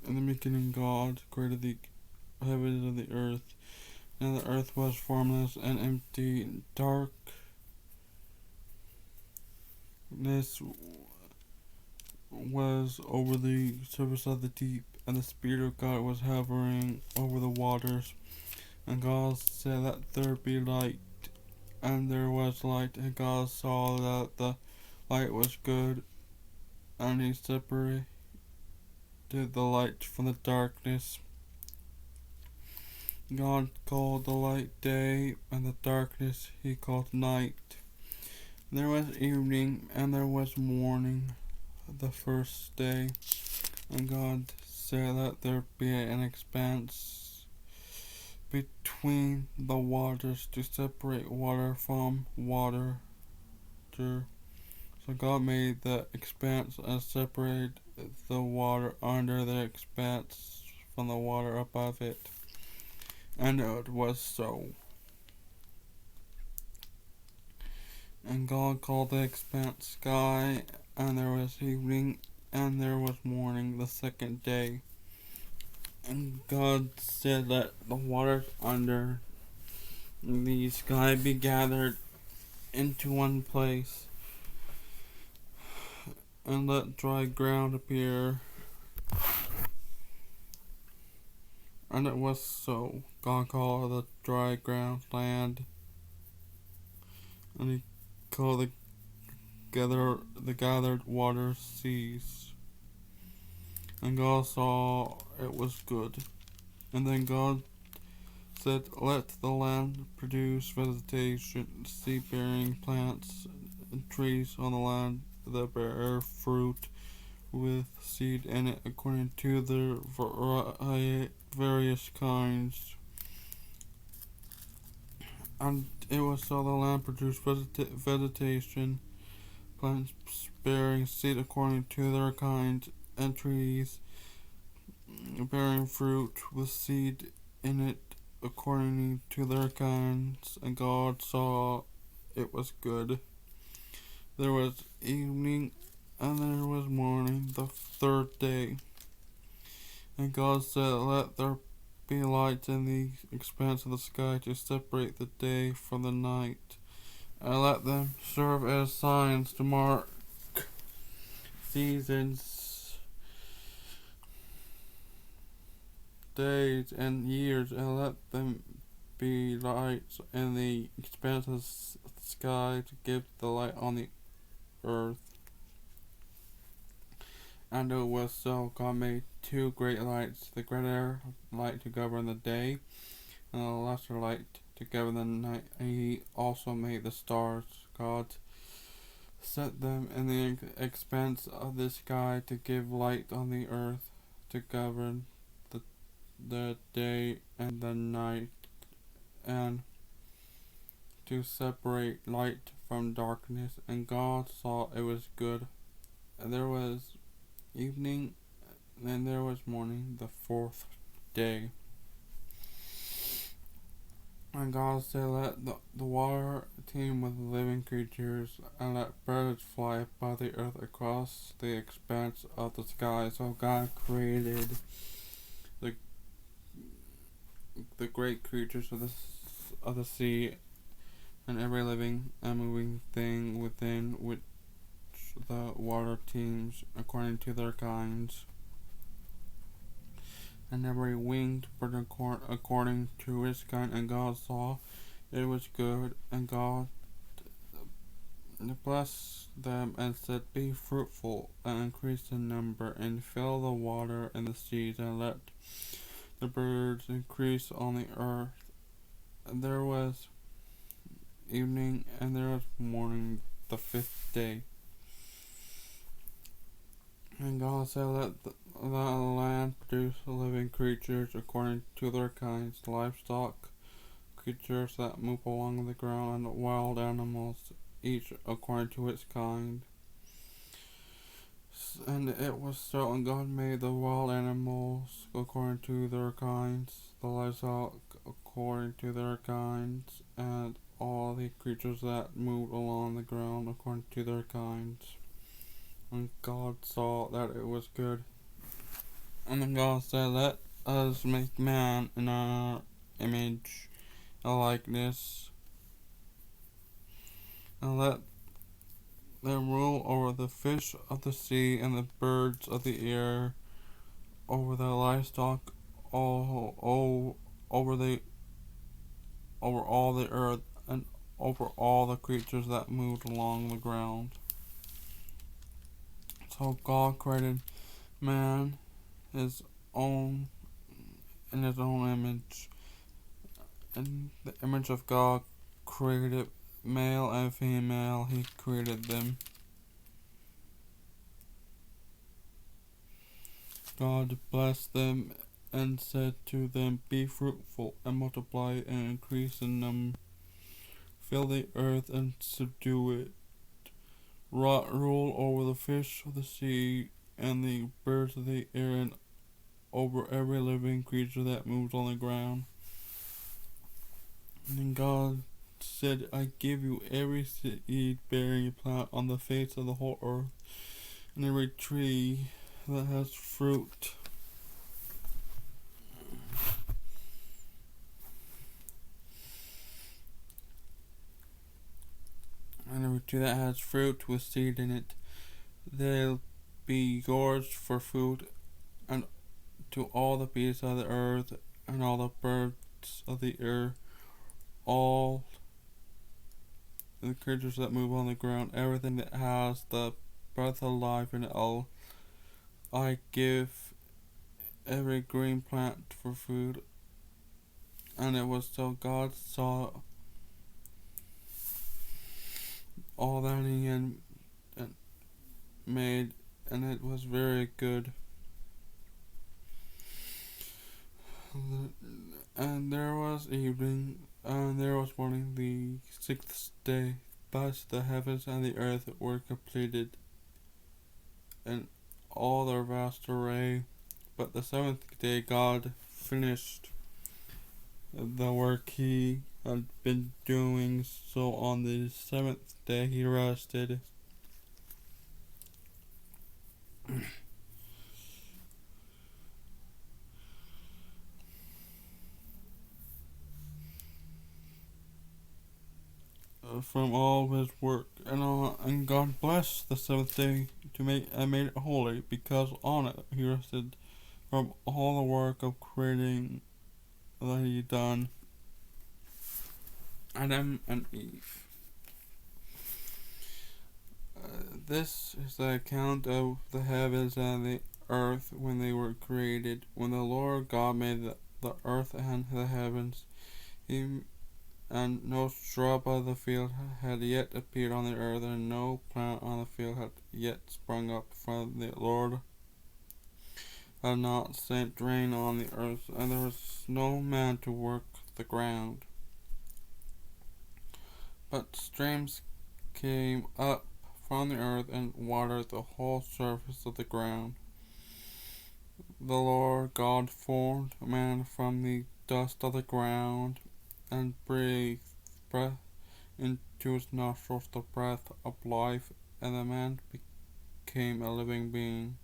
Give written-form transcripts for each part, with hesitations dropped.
In the beginning God created the heavens and the earth, and the earth was formless and empty. Darkness was over the surface of the deep, and the Spirit of God was hovering over the waters. And God said, "Let there be light," and there was light. And God saw that the light was good, and He separated the light from the darkness. God called the light day, and the darkness He called night. There was evening, and there was morning, the first day. And God said, "Let there be an expanse between the waters to separate water from water." So God made the expanse and separated the water under the expanse from the water above it. And it was so. And God called the expanse sky, and there was evening, and there was morning, the second day. And God said, "Let the waters under the sky be gathered into one place, and let dry ground appear." And it was so. God called the dry ground land, and He called the gathered waters seas. And God saw it was good. And then God said, "Let the land produce vegetation, seed-bearing plants, and trees on the land that bear fruit with seed in it according to their various kinds." And it was so. The land produced vegetation, plants bearing seed according to their kinds, and trees bearing fruit with seed in it according to their kinds. And God saw it was good. There was evening, and there was morning, the third day. And God said, "Let there be lights in the expanse of the sky to separate the day from the night, and let them serve as signs to mark seasons, days, and years, and let them be lights in the expanse of the sky to give the light on the earth." And it was so. God made two great lights, the greater light to govern the day, and the lesser light to govern the night. And He also made the stars. God set them in the expanse of the sky to give light on the earth, to govern the day and the night, and to separate light from darkness. And God saw it was good. And there was evening, and there was morning, the fourth day. And God said, "Let the water teem with living creatures, and let birds fly above the earth across the expanse of the sky." So God created the great creatures of the sea, and every living and moving thing within which the water teems according to their kinds, and every winged bird according to its kind. And God saw it was good. And God blessed them and said, "Be fruitful and increase in number, and fill the water and the seas, and let the birds increase on the earth." And there was evening, and there was morning, the fifth day. And God said, "Let the land produce living creatures according to their kinds, livestock, creatures that move along the ground, and wild animals, each according to its kind." And it was so. And God made the wild animals according to their kinds, the livestock according to their kinds, and all the creatures that moved along the ground according to their kinds. And God saw that it was good. And then God said, "Let us make man in our image, a likeness, and let them rule over the fish of the sea and the birds of the air, over the livestock, over the over all the earth, and over all the creatures that moved along the ground." So God created man his own in his own image. In the image of God created male and female, he created them. God blessed them and said to them, "Be fruitful and multiply and increase in number. Fill the earth and subdue it. Rule over the fish of the sea and the birds of the air and over every living creature that moves on the ground." And then God said, "I give you every seed-bearing plant on the face of the whole earth, and every tree that has fruit. And every tree that has fruit with seed in it, they'll be yours for food, and to all the beasts of the earth, and all the birds of the air, all the creatures that move on the ground, everything that has the breath of life in it, I give every green plant for food." And it was so. God saw all that he had made, and it was very good. And there was evening, and there was morning, the sixth day. Thus the heavens and the earth were completed in all their vast array. But the seventh day God finished the work he had been doing, so on the seventh day he rested. From all his work, and God blessed the seventh day to make and made it holy, because on it he rested from all the work of creating that he done. Adam and Eve. This is the account of the heavens and the earth when they were created. When the Lord God made the earth and the heavens, and no shrub of the field had yet appeared on the earth, and no plant on the field had yet sprung up, for the Lord had not sent rain on the earth, and there was no man to work the ground. But streams came up from the earth and watered the whole surface of the ground. The Lord God formed man from the dust of the ground, and breathed breath into his nostrils, the breath of life, and the man became a living being.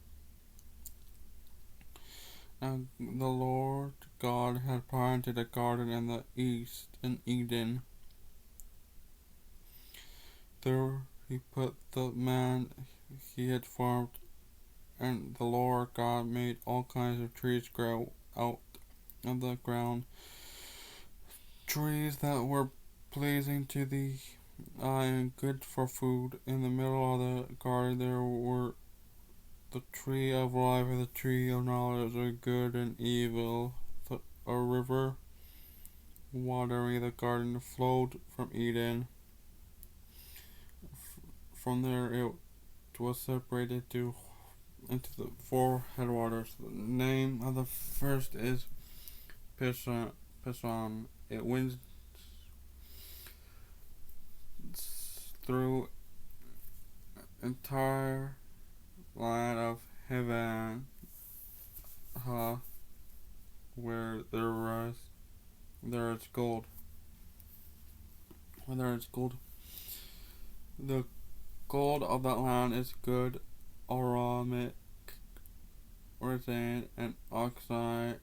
And the Lord God had planted a garden in the east in Eden. There he put the man he had formed, and the Lord God made all kinds of trees grow out of the ground, trees that were pleasing to the eye and good for food. In the middle of the garden there were the tree of life and the tree of knowledge of good and evil. A river watering the garden flowed from Eden. From there it was separated into the four headwaters. The name of the first is Pishon. It winds through entire land of heaven, where there is gold. Where there is gold. The gold of that land is good aromatic Rezan, and Oxai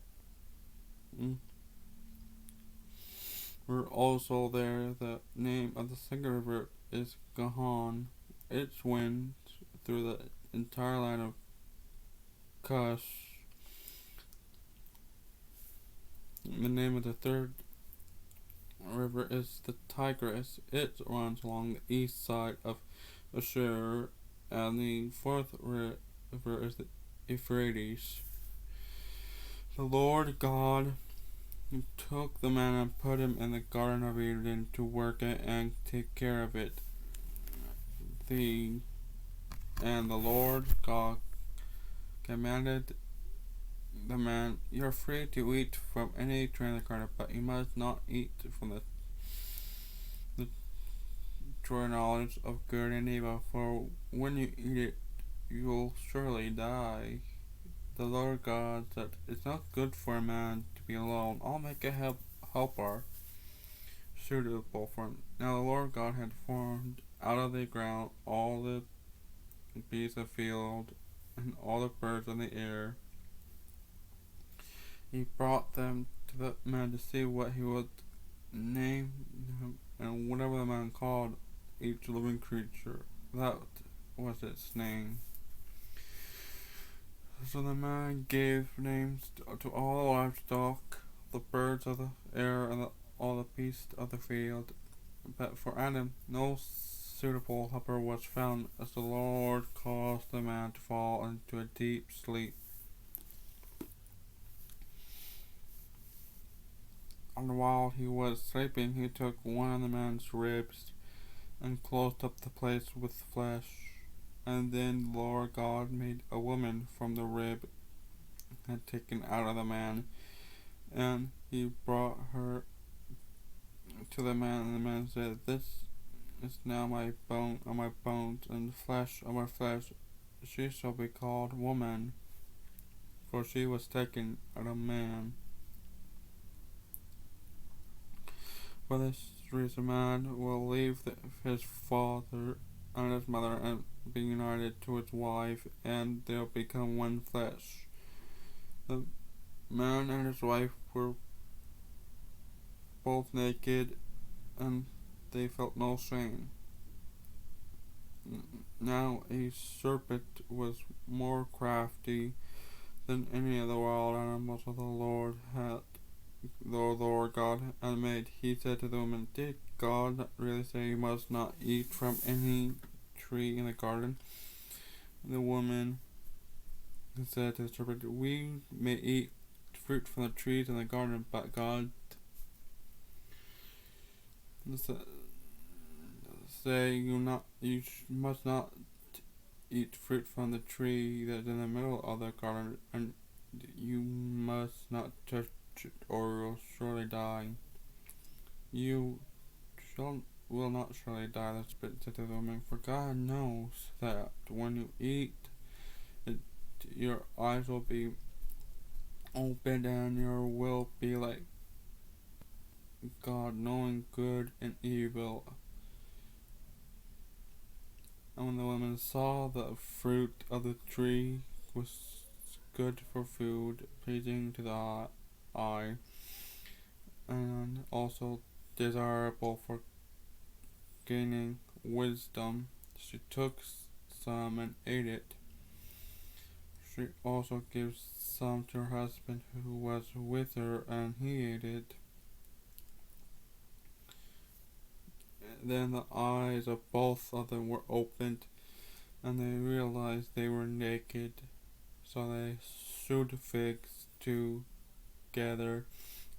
were also there. The name of the second river is Gihon. It winds through the entire land of Cush. The name of the third river is the Tigris. It runs along the east side of Ashur, and the fourth river is the Euphrates. The Lord God took the man and put him in the Garden of Eden to work it and take care of it. And the Lord God commanded the man, "You are free to eat from any tree in the garden, but you must not eat from the tree of knowledge of good and evil, for when you eat it, you will surely die." The Lord God said, "It's not good for a man to be alone. I'll make a helper suitable for him." Now the Lord God had formed out of the ground all the beasts of the field and all the birds of the air. He brought them to the man to see what he would name them, and whatever the man called each living creature, that was its name. So the man gave names to all the livestock, the birds of the air, and all the beasts of the field. But for Adam no suitable helper was found, as the Lord caused the man to fall into a deep sleep. And while he was sleeping, he took one of the man's ribs and closed up the place with flesh. And then the Lord God made a woman from the rib had taken out of the man, and he brought her to the man, and the man said, "This is now my bone of my bones and flesh of my flesh. She shall be called woman, for she was taken out of man." For this reason, man will leave his father and his mother and be united to his wife, and they'll become one flesh. The man and his wife were both naked, and they felt no shame. Now a serpent was more crafty than any of the wild animals of the Lord God had made. He said to the woman, "Did God not really say you must not eat from any tree in the garden?" The woman said to the serpent, "We may eat fruit from the trees in the garden, but God say you must not eat fruit from the tree that is in the middle of the garden, and you must not touch it, or you'll surely die." "You will not surely die," the spirit said to the woman, "for God knows that when you eat it, your eyes will be opened, and your will be like God, knowing good and evil." And when the woman saw the fruit of the tree was good for food, pleasing to the eye, and also desirable for gaining wisdom, she took some and ate it. She also gave some to her husband who was with her, and he ate it. Then the eyes of both of them were opened, and they realized they were naked. So they sewed figs together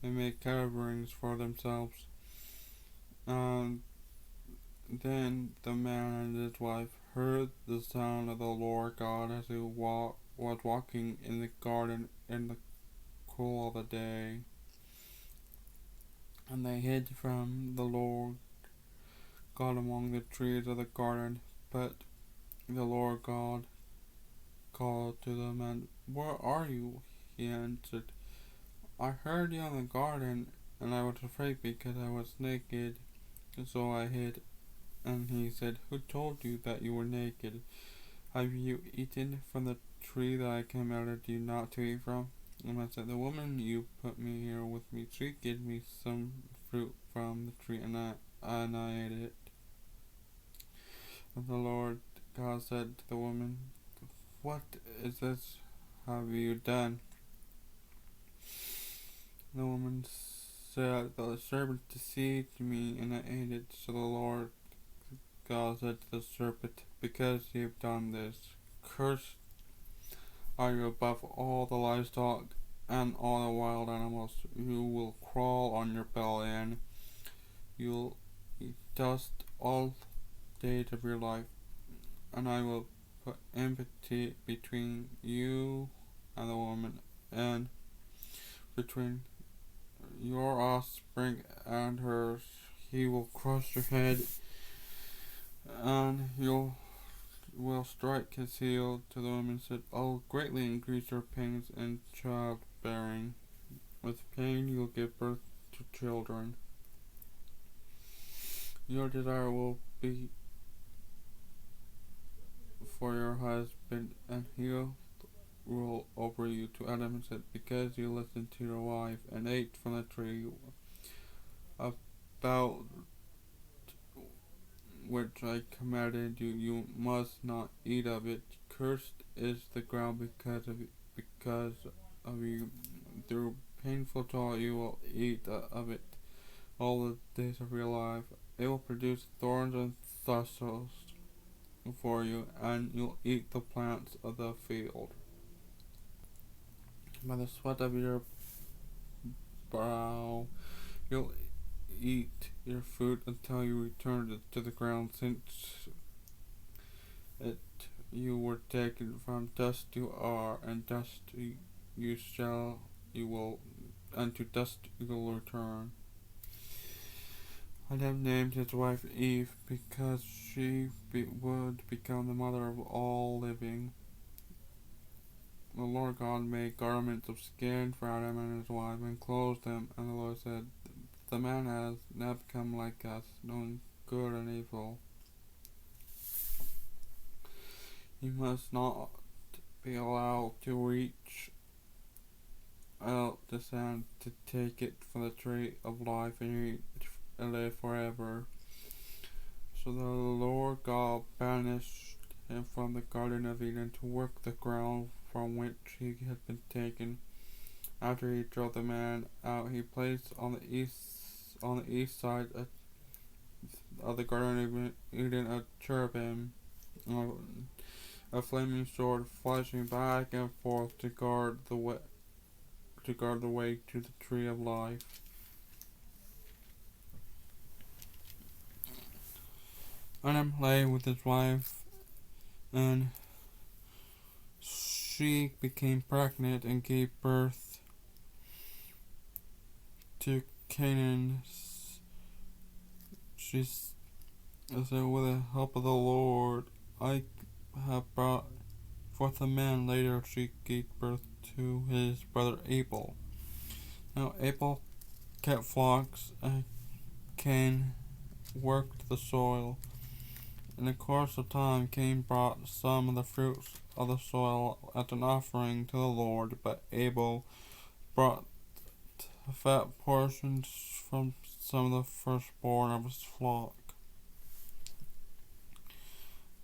and made coverings for themselves. And then the man and his wife heard the sound of the Lord God as he was walking in the garden in the cool of the day. And they hid from the Lord God among the trees of the garden. But the Lord God called to the man, "Where are you?" He answered, "I heard you in the garden, and I was afraid because I was naked, so I hid." And he said, "Who told you that you were naked? Have you eaten from the tree that I commanded you not to eat from? And I said, the woman you put me here with me, she gave me some fruit from the tree, and I ate it. And the Lord God said to the woman, what is this have you done? The woman said, the serpent deceived me, and I ate it. So the Lord God said to the serpent, because you have done this, cursed are you above all the livestock and all the wild animals. You will crawl on your belly, and you'll eat dust all days of your life. And I will put enmity between you and the woman, and between your offspring and hers. He will crush your head, and you will strike his heel. To the woman said, I'll greatly increase your pains in childbearing. With pain you'll give birth to children. Your desire will be for your husband, and he'll rule over you. To Adam said, because you listened to your wife and ate from the tree about which I commanded you, you must not eat of it. Cursed is the ground because of you. Through painful toil you will eat of it all the days of your life. It will produce thorns and thistles for you, and you'll eat the plants of the field. By the sweat of your brow you'll eat your food until you return to the ground, since it you were taken from dust you are, and dust you will, and to dust you will return. Adam named his wife Eve because she would become the mother of all living. The Lord God made garments of skin for Adam and his wife and clothed them, and the Lord said, the man has now become like us, knowing good and evil. You must not be allowed to reach out the hand to take it from the tree of life and eat and live forever. So the Lord God banished him from the Garden of Eden to work the ground from which he had been taken. After he drove the man out, he placed on the east side of the Garden of Eden a cherubim, a flaming sword flashing back and forth to guard the way to the tree of life. Adam lay with his wife, and she became pregnant and gave birth to Canaan. She said, with the help of the Lord, I have brought forth a man. Later she gave birth to his brother Abel. Now Abel kept flocks, and Cain worked the soil. In the course of time, Cain brought some of the fruits of the soil as an offering to the Lord, but Abel brought fat portions from some of the firstborn of his flock.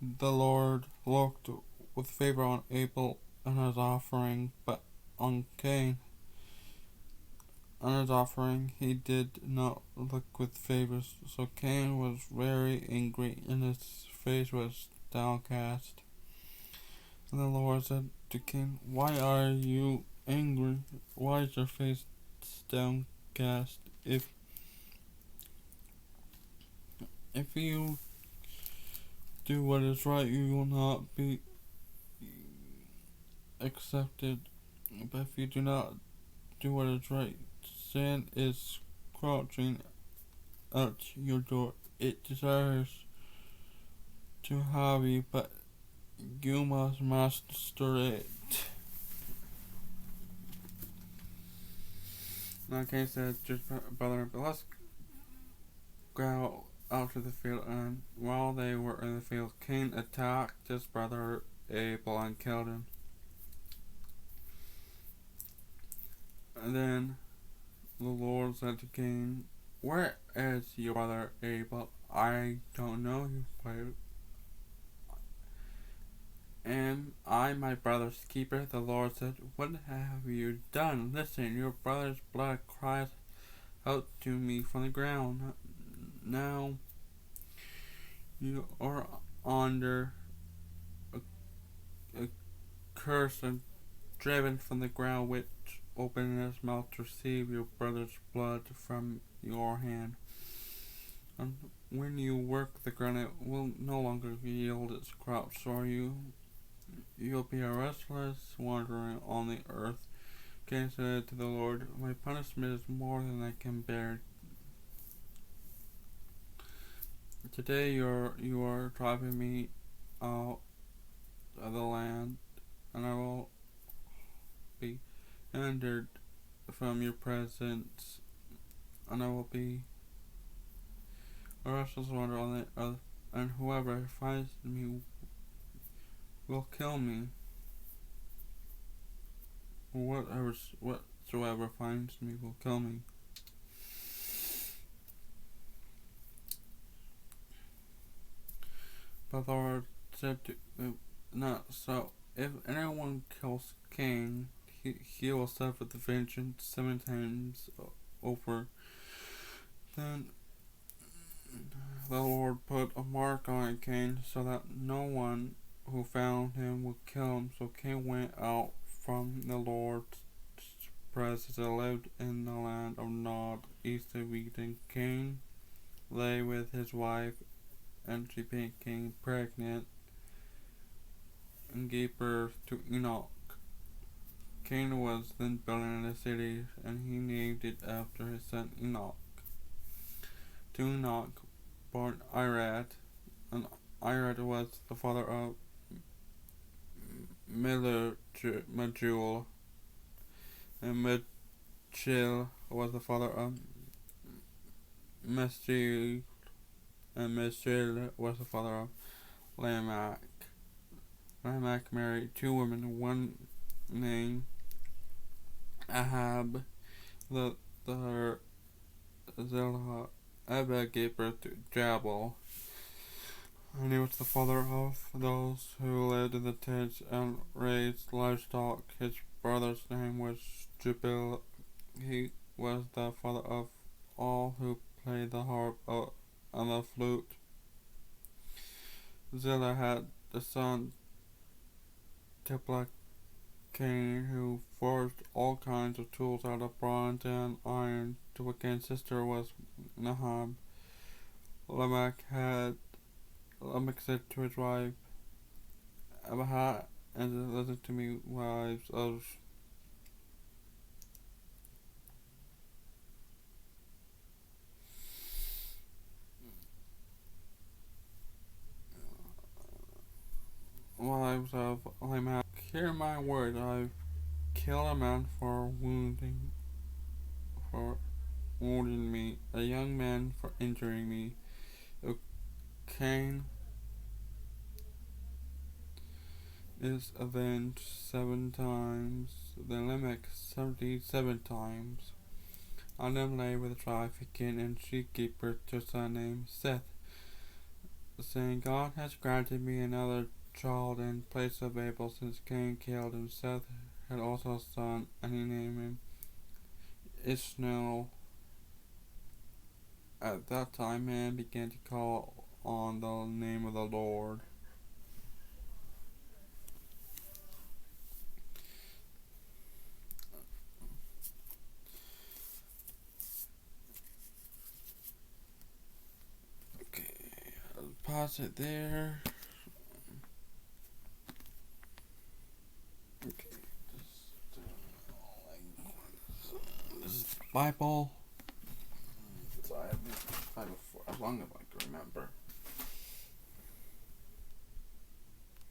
The Lord looked with favor on Abel and his offering, but on Cain and his offering he did not look with favor. So Cain was very angry, and his face was downcast. And the Lord said to Cain, why are you angry? Why is your face downcast? If you do what is right, you will not be accepted. But if you do not do what is right, sin is crouching at your door. It desires to have you, but you must master it. Now Cain said, just brother, but let's go out to the field. And while they were in the field, Cain attacked his brother Abel and killed him. And then the Lord said to Cain, "Where is your brother Abel? I don't know you, but am I my brother's keeper?" The Lord said, "What have you done? Listen, your brother's blood cries out to me from the ground. Now you are under a curse and driven from the ground, which opened his mouth to receive your brother's blood from your hand. And when you work the ground, it will no longer yield its crops, or you'll be a restless wanderer on the earth." Cain said to the Lord, "My punishment is more than I can bear. Today you are driving me out of the land, and I will be hindered from your presence, and I will be a restless wanderer on the earth, and whoever finds me will kill me. Whatsoever finds me will kill me." But the Lord said to "Not so. If anyone kills Cain, he will suffer the vengeance 7 times over." Then the Lord put a mark on Cain so that no one who found him would kill him. So Cain went out from the Lord's presence and lived in the land of Nod, east of Eden. Cain lay with his wife, and she became pregnant and gave birth to Enoch. Cain was then building a city, and he named it after his son Enoch. To Enoch born Irad, and Irad was the father of Mehujael, and Mehujael was the father of Meshiel, and Meshiel was the father of Lamech. Lamech married 2 women, one named Ahab, the other Zillah. Abel gave birth to Jabal, and he was the father of those who lived in the tents and raised livestock. His brother's name was Jubal. He was the father of all who played the harp and the flute. Zillah had the son Cain, who forged all kinds of tools out of bronze and iron. Cain's sister was Nahab. Lamech said to his wife, "Abiha, and listen to me, wives of Lamech. Hear my word. I've killed a man for wounding me, a young man for injuring me. Cain is avenged 7 times, then Lamech 77 times. Adam lay with trafficking, and she gave birth to a son named Seth, saying, "God has granted me another child in place of Abel, since Cain killed him." Seth had also a son, and he named him Ishmael. At that time, man began to call on the name of the Lord. Okay, I'll pause it there. Okay, this is the Bible. So I have been Bible for as long as I can remember.